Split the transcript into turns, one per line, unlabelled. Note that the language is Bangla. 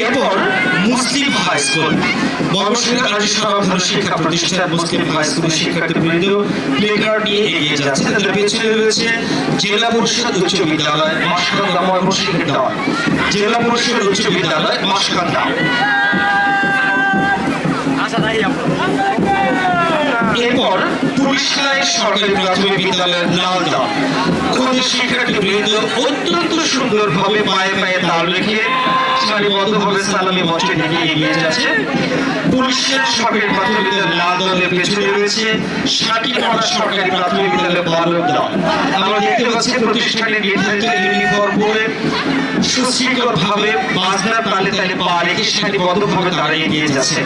এরপর মুসলিম হাই স্কুল বর্ষের আর্য সমাধান শিক্ষা প্রতিষ্ঠান মুসলিম হাই স্কুলের শিক্ষার্থীবৃন্দ প্লেকার্ড নিয়ে এগিয়ে যাচ্ছে। তাদের পেছনে রয়েছে জেলা পরিষদ উচ্চ বিদ্যালয় মাসকান্দা ময়মনসিংহের দেওয়া জেলা পরিষদ উচ্চ বিদ্যালয় মাসকান্দা। এরপর পুলিশলাই সরকারি প্রাথমিক বিদ্যালয়ের লালদা খোদের শিক্ষার্থীবৃন্দ অত্যন্ত সুন্দরভাবে পায়ে পায়ে তাল রেখে সারিবদ্ধভাবে সালামি মঞ্চে দিকে এগিয়ে যাচ্ছে। পুলিশের সরকারি প্রাথমিক বিদ্যালয়ের লাল দলের পেছনে রয়েছে সাকিপাড়া সরকারি প্রাথমিক বিদ্যালয়ের বালক দল। আমরা দেখতে পাচ্ছি প্রতিষ্ঠানের নির্ধারিত ইউনিফর্ম পরে সুশৃঙ্খলভাবে বাজনার তালে তালে পা রেখে সারিবদ্ধভাবে তারা এগিয়ে যাচ্ছে।